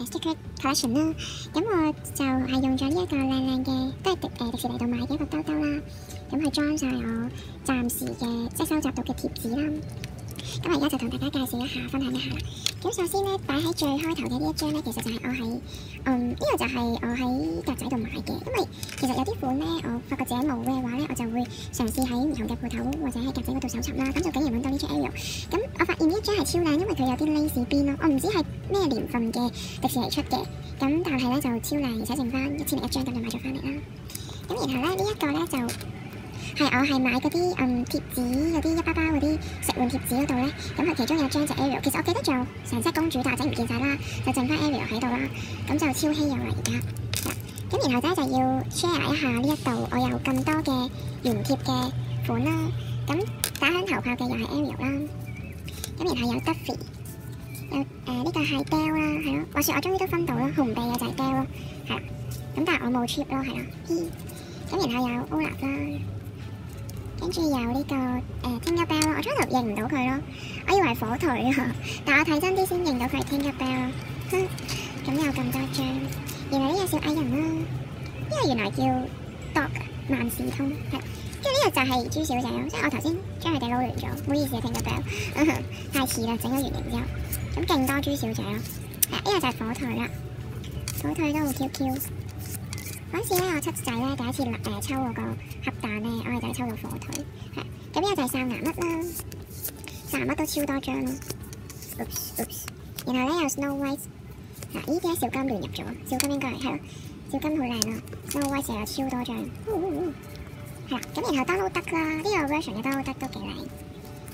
sticker collection 啦。咁我就係用咗呢一個靚靚嘅，都係迪士尼度買嘅一個兜兜啦。咁去裝晒我暫時嘅即係收集到嘅貼紙啦。咁我而家就同大家介紹一下，分享一下啦。咁首先咧，擺喺最開頭嘅呢一張咧，其實就係我喺呢個就係我喺格仔度買嘅。因為其實有啲款咧，我發覺自己冇嘅話咧，我就會嘗試喺唔同嘅鋪頭或者喺格仔嗰度搜尋啦。咁就竟然揾到呢張 Ariel。咁我發現呢一張係超靚，因為佢有啲 lace 邊咯。我唔知係咩年份嘅迪士尼出嘅，咁但係咧就超靚，而且剩翻1000零一張，咁就買咗翻嚟啦。咁然後咧呢一個咧就係我係買嗰啲貼紙嗰啲一包包嗰啲食玩貼紙嗰度咧，咁佢其中有張就 Ariel， 其實我記得仲有成 set 公主，但係整唔見晒啦，就剩翻 Ariel 喺度啦，咁就超稀有啦而家。咁然後咧就要 share 一下呢一度我有咁多嘅原貼嘅款啦，咁打響頭炮嘅又係 Ariel 啦，咁然後有 Duffy， 有呢個係 Dell 啦，係咯，話說我終於都分到啦，紅鼻嘅就係 Dell 咯，係啦，咁但係我冇 trip 咯，係啦，咁然後有 Olaf 啦。跟住有呢個Tinkerbell 咯，我初頭認唔到佢咯，我以為火腿啊，但我睇真啲先認到佢係 Tinkerbell 咯。咁有咁多張，原來呢個小矮人啦，呢個原來叫 Dog 萬事通，係，跟住呢個就係豬小姐咯，即係我頭先將佢哋撈亂咗，唔好意思啊 Tinkerbell，太似啦，整咗圓形之後，咁勁多豬小姐咯，呢個就係火腿啦，火腿都好 Q。嗰時咧，我七仔咧第一次抽嗰個盒蛋咧，我係就係抽到火腿，係咁呢個就係哨牙乜啦，哨牙乜都超多張咯。然後咧有 Snow White， 嗱呢啲咧小金亂入咗，小金應該係咯，小金好靚咯 ，Snow White 又有超多張，係啦，咁然後 Donald Duck 啦，呢個 version 嘅 Donald Duck 都幾靚，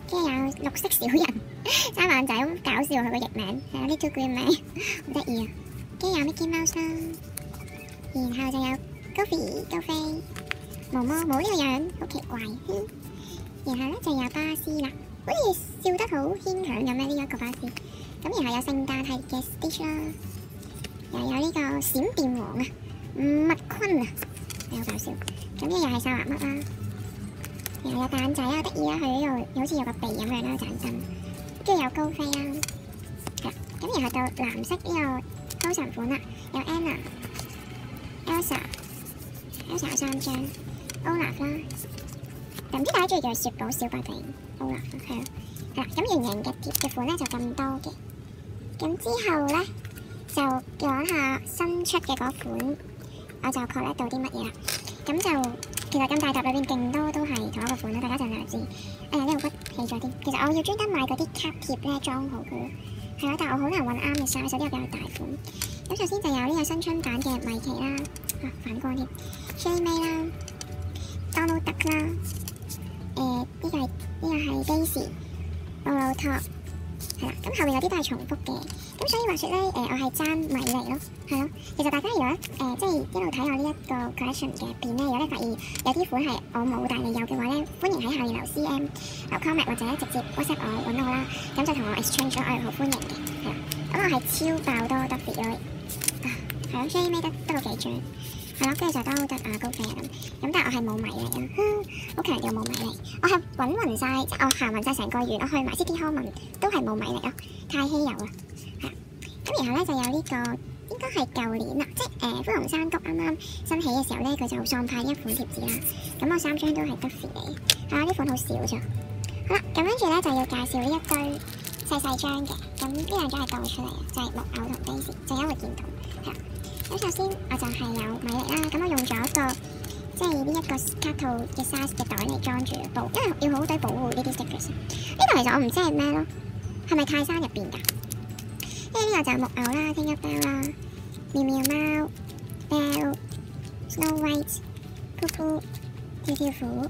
跟住有綠色小人，生眼仔咁搞笑佢個譯名，係啊 Little Green Man， 好得意啊，跟住有 Mickey Mouse 啦。然後就有 Goofy 高飛，毛毛冇呢個樣，好奇怪。然後咧就有巴斯啦，好似笑得好牽強咁咧呢一個巴斯。咁然後有聖誕系嘅 Stitch 啦，又有呢個閃電王啊，麥昆啊，好搞笑。咁呢又係哨牙乜啦，然後有蛋仔啊，得意啊，佢呢度好似有個鼻咁樣啦，盞燈。跟住有高飛啦，係咁然後到藍色呢個高層款啦，有 Anna。Elsa 有3張 ，Olaf 啦，唔知大家中意叫雪寶小白定 Olaf 係咯，係啦，咁圓形嘅貼嘅款咧就咁多嘅，咁之後咧就講下新出嘅嗰款，我就 collect 到啲乜嘢啦，咁就其實咁大沓裏邊勁多都係同一個款啦，大家就唔知，呢個骨氣咗啲，其實我要專登買嗰啲卡貼咧裝好佢，係咯，但係我好難揾啱嘅 size，所以呢個比較大款。咁首先就有呢個新春版嘅米奇啦，反光添 ，Shiny May 啦 ，Donald Duck 啦，呢個係 Daisy， 布魯托，係啦，咁後面有啲都係重複嘅，咁所以話說咧，我係爭米妮咯，係咯，其實大家如果即係一路睇我呢一個 collection 嘅片咧，如果你發現有啲款係我冇但你有嘅話咧，歡迎喺下面留 CM、留 comment 或者直接 WhatsApp 我揾我啦，咁就同我 exchange 咗，我係好歡迎嘅，係啦，咁我係超爆多 Duffy 咯。係咯 ，Shiny May 得個幾張，係咯，跟住就都得高飛啊咁但係我係冇米妮啊，好強調冇米妮，我係揾勻晒，即係我行勻晒成個園，我去埋 City Common 都係冇米妮咯，太稀有啦，係啊，咁然後咧就有呢個應該係舊年啦，即係歡龍山谷啱啱新起嘅時候咧，佢就喪派呢一款貼紙啦，咁我3張都係 Duffy 嚟，係啊，呢款好少咋，好啦，咁跟住咧就要介紹呢一堆細細張嘅，咁呢兩張係倒出嚟啊，就係木偶同 Daisy，就因為見到，係啦。咁首先我就係有米妮啦，咁我用咗一個即係呢一個卡套嘅 size 嘅袋嚟裝住保，因為要好好地保護呢啲 stickers。呢度其實我唔知係咩咯，係咪泰山入邊㗎？跟住呢個就係木偶啦 ，Tinkerbell 啦，妙妙貓 ，Belle、Snow White、Pooh、跳跳虎、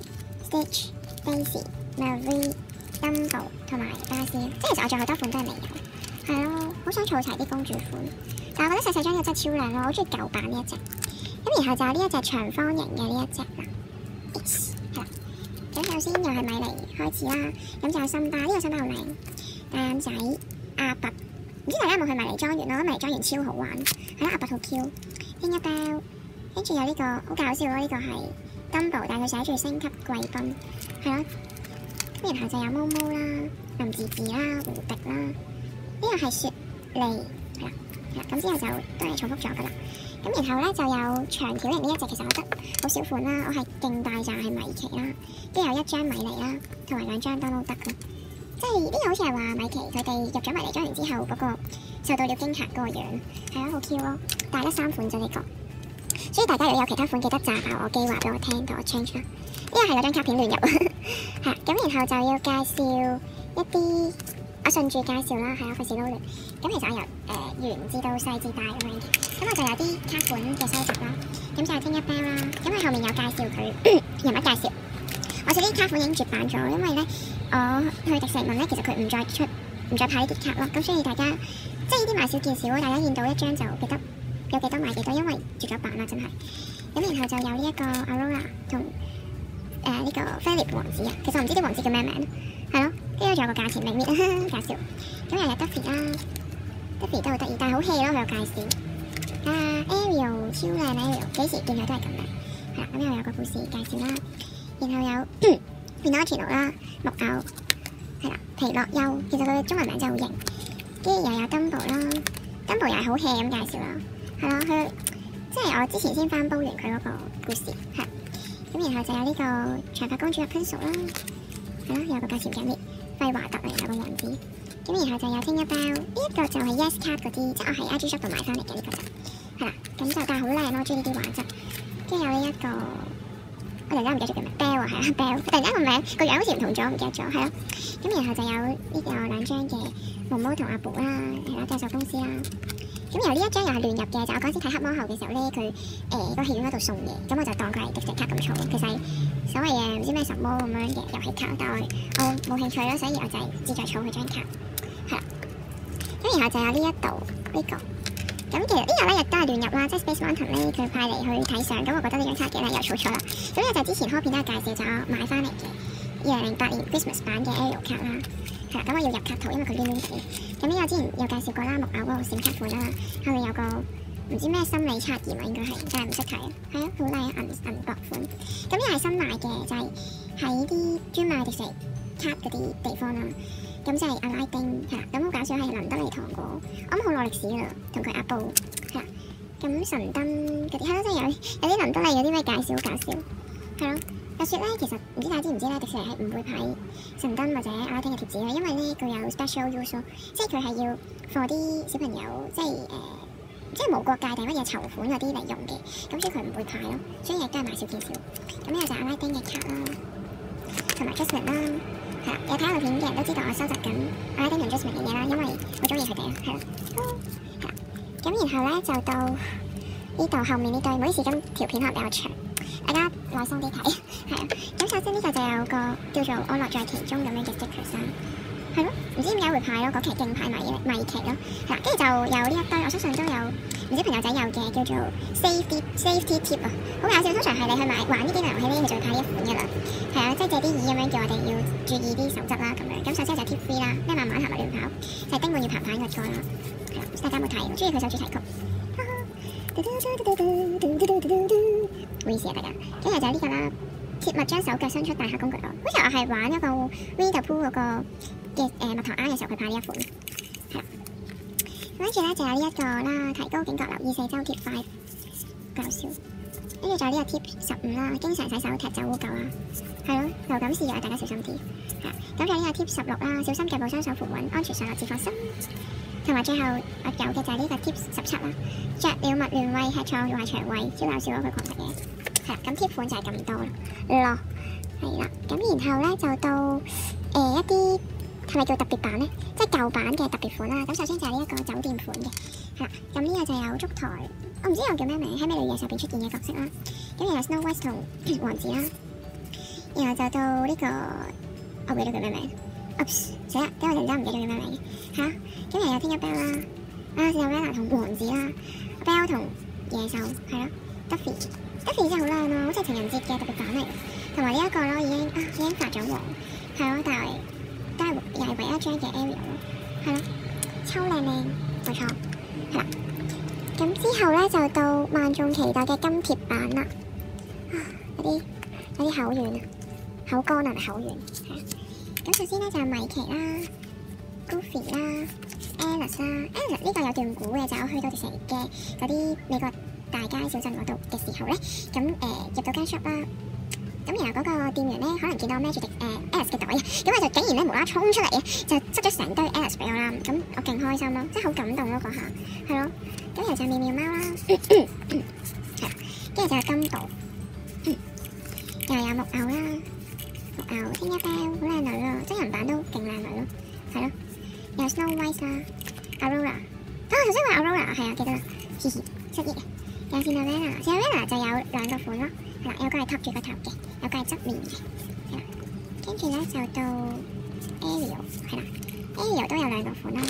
Stitch、Daisy、Marie、Dumbo 同埋巴斯。即係其實我仲有好多款都係未有，係咯，好想儲齊啲公主款。但我覺得細細張嘅真係超靚咯，我好中意舊版呢一隻。咁然後就係呢一隻長方形嘅呢一隻啦，係啦。咁首先又係米妮開始啦，咁就有辛巴，呢個辛巴好靚。蛋仔阿拔，唔知大家有冇去米妮莊園咯？我覺得米妮莊園超好玩，係啦，阿拔好 Q。Tinkerbell，跟住有呢個好搞笑咯，呢個係 Dumbo， 但係佢寫住升級貴賓，係咯。咁然後就有毛毛啦、林治治啦、胡迪啦，呢個係雪莉，係啦。咁咁之後就都係重複咗㗎啦。咁然後咧就有長條形呢一隻，其實我覺得好少款啦，我係勁大扎係米奇啦，跟住有一張米妮啦，同埋2張 Donald Duck咯。即係呢個好似係話米奇佢哋入咗迷你莊園之後嗰個受到了驚嚇嗰個樣，係啊好 Q 咯，但係得3款啫呢個。所以大家如果有其他款記得炸爆我機話俾我聽，同我 change 啦。呢個係有張卡片亂入係咁，然後就要介紹一啲，我順住介紹啦，係啊費事撈亂。咁其實我由圓至到細至大咁樣嘅，咁我就有啲卡款嘅收集啦。咁就聽一包啦，咁佢後面有介紹佢人物介紹。我哋啲卡款已經絕版咗，因為咧我去迪士尼咧，其實佢唔再派呢啲卡咯。咁所以大家即係呢啲買少見少，大家見到一張就記得有幾多買幾多，因為絕咗版啦真係。咁然後就有呢一個 Aurora 同呢個 Philip 王子啊，其實我唔知啲王子叫咩名，係咯，跟住仲有個價錢明搣搞笑。咁又有 Duffy 啦 ，Duffy 都好得意，但係好 hea 咯，佢有介紹。Ariel 超靚 Ariel， 幾時見佢都係咁靚。係啦，咁又有個故事介紹啦，然後有Pinocchio 啦，木偶係啦，皮諾丘，其實佢嘅中文名真係好型。跟住又有 Dumbo 啦 ，Dumbo 又係好 hea 咁介紹啦，係咯，佢即係我之前先翻煲完佢嗰個故事係。咁然後就有呢個長髮公主嘅 Pencil 啦，係咯，有個價錢嘅費華特啊，有個王子。咁然後就有聽一包，呢一個就係 Yes 卡嗰啲，即係我喺 IG Shop 度買翻嚟嘅呢個就係啦。咁就但係好靚咯，中意呢啲畫質。跟住有呢一個，我突然間唔記得咗叫咩 Bell 啊，係啊 Bell， 突然間個名個樣好似唔同咗，唔記得咗係咯。咁然後就有呢個2張嘅毛毛同阿布啦，係啦，製作公司啦。咁然後呢一張又係亂入嘅，就我嗰陣時睇黑魔后嘅時候咧，佢個戲院嗰度送嘅，咁我就當佢係迪士尼卡咁儲，其實所謂嘅唔知咩什麼咁樣嘅遊戲卡，但係我冇興趣咯，所以我就係志在儲佢張卡，係啦。咁然後就有呢一度呢個，咁其實呢個咧亦都係亂入啦，即係 Space Mountain 咧佢派嚟去睇相，咁我覺得呢張卡幾靚又儲咗啦。咁呢就之前開片都有介紹咗買翻嚟嘅2008年 Christmas 版嘅 Ariel 卡啦。係啦，咁我要入卡圖，因為佢攣攣地。咁呢個之前有介紹過啦，木偶嗰個閃卡款啦，後面有個唔知咩心理測驗啊，應該係，真係唔識睇啊。係啊，好靚啊，銀箔款。咁呢個係新買嘅，就係喺啲專賣迪士尼卡嗰啲地方啦。咁就係阿拉丁，係啦。咁好搞笑係林德利糖果，我諗好耐歷史啦，同佢阿布係啦。咁神燈嗰啲係咯，即係有啲林德利有啲咩介紹好搞笑，係咯。話説咧，其實唔知大家知唔知咧，迪士尼係唔會派神燈或者阿拉丁嘅貼紙嘅，因為咧佢有 special use 咯，即係佢係要 for 啲小朋友，即係無國界定乜嘢籌款嗰啲嚟用嘅，咁所以佢唔會派咯，所以亦都係買少見少。咁呢個就阿拉丁嘅卡啦，同埋 Jasmine 啦，係啦，有睇我片嘅人都知道我收集緊阿拉丁同 Jasmine 嘅嘢啦，因為好中意佢哋啊，係啦，係啦。咁然後咧就到呢度後面呢對，唔好意思，今條片可能比較長。大家耐心啲睇，係啊。咁首先呢個就有個叫做安樂在其中咁樣嘅 stickers 啦，係咯，唔知點解會派咯，嗰期勁派米奇咯，係啦，跟住就有呢一堆，我相信都有唔知朋友仔有嘅叫做 safety tip 啊，好搞笑，通常係你去玩呢啲遊戲咧，佢就會派呢一款噶啦，係啊，即係借啲意咁樣叫我哋要注意啲守則啦咁樣。咁首先就 tip 3啦，咩慢慢行埋亂跑，就係丁滿要爬嗰個啦，係啦，大家有冇睇？中意佢首主題曲。唔好意思啊，大家。跟住就呢個啦，切勿將手腳伸出大客工具咯。好似我係玩一個 Winnie the Pooh 嗰個嘅蜜糖啱嘅時候，佢派呢一款，係啦。跟住咧就有呢一個啦，提高警覺，留意4周 tip 5，搞笑。跟住就有呢個 tip 15啦，經常洗手踢走污垢啦，係咯，流感肆虐，大家小心啲。係咁就呢個 tip 16啦，小心腳部雙手扶穩，安全上落至放心。同埋最後我有嘅就係呢個 tip 17啦，着了勿亂餵，吃錯壞腸胃，超搞笑咯，佢狂食嘢。係啦，咁 tip 款就係咁多咯，係啦，咁然後咧就到一啲係咪叫特別版咧？即係舊版嘅特別款啦。咁首先就係呢一個酒店款嘅，係啦，咁呢個就有燭台，我唔知又叫咩名，喺美女與野獸入邊出現嘅角色啦。咁然後 Snow White 同王子啦，然後就到呢個我唔記得叫咩名。死啦！等我突然間唔記得叫咩名嘅嚇，咁又有聽一 Bell 啦，Cinderella 同王子啦 ，Bell 同野獸係咯 ，Duffy 真係好靚咯，好似情人節嘅特別版嚟，同埋呢一個咯已經發咗黃，係咯，但係都係又係唯一一張嘅 Ariel 咯，係咯，超靚靚，冇錯，係啦。咁之後咧就到萬眾期待嘅金貼版啦，有啲口軟啊，口乾啊，咪口軟係啊。咁首先咧就係米奇啦、Goofy 啦、Alice 啦，Alice 呢個有段故嘅，就我去到迪士尼嘅嗰啲美國大街小鎮嗰度嘅時候咧，咁入到間 shop 啦，咁然後嗰個店員咧可能見到我孭住Alice 嘅袋啊，咁佢就竟然咧無啦啦衝出嚟啊，就執咗成堆 Alice 俾我啦，咁我勁開心咯，即係好感動咯嗰下，係咯，咁然後就妙妙貓啦，係啦，跟住就有金道，又有木偶啦，木偶 Tinkerbell 好靚女咯，真人版都勁靚女咯，係咯，又有 Snow White 啦 ，Aurora， 頭先話 Aurora 係啊，記得啦，嘻嘻，失憶嘅，有 Cinderella 就有兩個款咯。係啦，有個係托住個頭嘅，有個係側面嘅，係啦。跟住咧就到 Ariel， 係啦 ，Ariel 都有兩個款啦。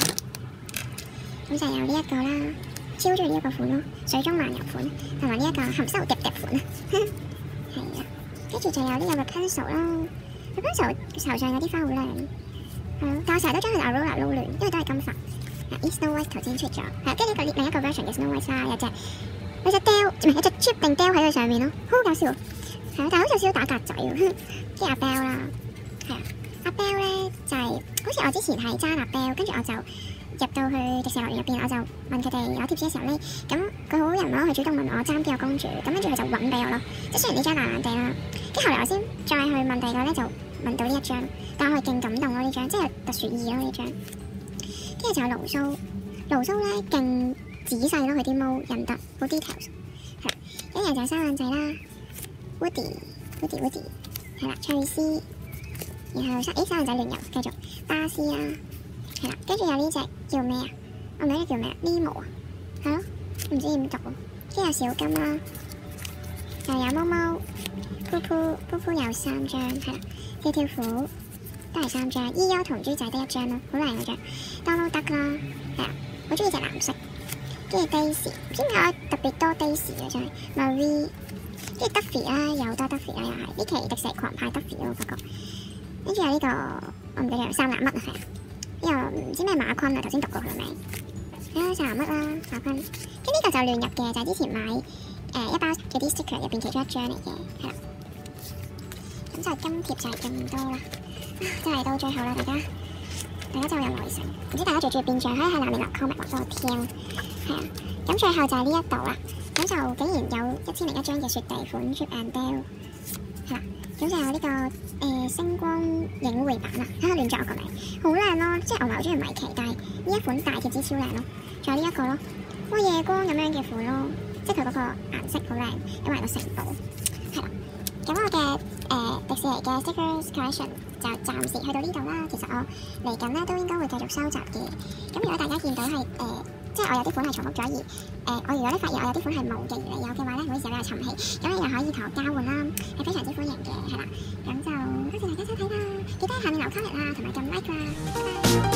咁就有呢一個啦，超中意呢一個款咯，水中漫遊款，同埋呢一個含羞疊疊款啊。係啦，跟住就有呢個 Rapunzel 啦 ，Rapunzel 頭上有啲花好靚，係咯，但我成日都將佢 Aurora 撈亂，因為都係金髮。嗱 ，Snow White 頭先出咗，係跟住另一個 version 嘅 Snow White 啦，有隻雕，唔係有隻 chip 定雕喺佢上面咯，好搞笑，係啊，但係好似有少少打格仔喎。跟住阿 Belle 啦，係啊，阿 Belle 咧就係、好似我之前係揸阿 Belle，跟住我就入到去迪士尼樂園入邊，我就問佢哋有貼士嘅時候咧，咁佢好人咯，佢主動問我爭邊個公主，咁跟住佢就揾俾我咯。即係雖然呢張爛爛地啦，跟住後嚟我先再去問第二個咧，就問到呢一張，但係我係勁感動咯呢張，即係有特殊意義咯呢張。跟住就有盧蘇咧勁仔細咯，佢啲毛印得好 details， 係啦，跟住就有三眼仔啦 ，Woody， 係啦，翠絲，然後三眼仔亂入，繼續巴斯啦，係啦，跟住有呢隻叫咩啊？我唔記得叫咩啊 ，Nemo 啊，係咯，唔知點讀喎，跟住有小金啦，又有貓貓，噗噗有三張，係啦，跳虎都係三張，伊優同豬仔得一張咯，好靚嗰張 ，Donald Duck 啦，係啦，我中意隻藍色。跟住 Daisy， 唔知點解特別多 Daisy 嘅真係 Marie， 跟住 Duffy 啦，有多 Duffy 啦又係呢期迪士尼狂派 Duffy 咯，我發覺。跟住有呢個我唔記得咗三眼乜啊係啊，呢個唔知咩馬坤啊，頭先讀過佢個名。啊三眼乜啦馬坤，跟呢個就亂入嘅，就係之前買一包嗰啲 sticker 入邊其中一張嚟嘅，係啦。咁就金貼就係咁多啦，真係到最後啦，大家真係好有耐性，唔知大家最中意邊張，可以喺下面留 comment 話俾我聽。係啊，咁最後就係呢一度啦，咁就竟然有1001張嘅雪地款 Chip and Dale， 係啦，咁就有呢個星光影匯版啦，睇下亂咗我個名，好靚咯，即係我唔係好中意米奇，但係呢一款大貼紙超靚咯，仲有呢一個咯，哇夜光咁樣嘅款咯，即係佢嗰個顏色好靚，因為個城堡，係啦，咁我嘅迪士尼嘅 stickers collection 就暫時去到呢度啦，其實我嚟緊咧都應該會繼續收集嘅，咁如果大家見到係即係我有啲款係重複咗而我如果咧發現我有啲款係冇嘅而你有嘅話咧，唔好意思比較沉氣，咁你又可以同我交換啦，係非常之歡迎嘅，係啦，咁就多謝大家收睇啦，記得喺下面留 comment 啦，同埋撳 like 啦，拜拜。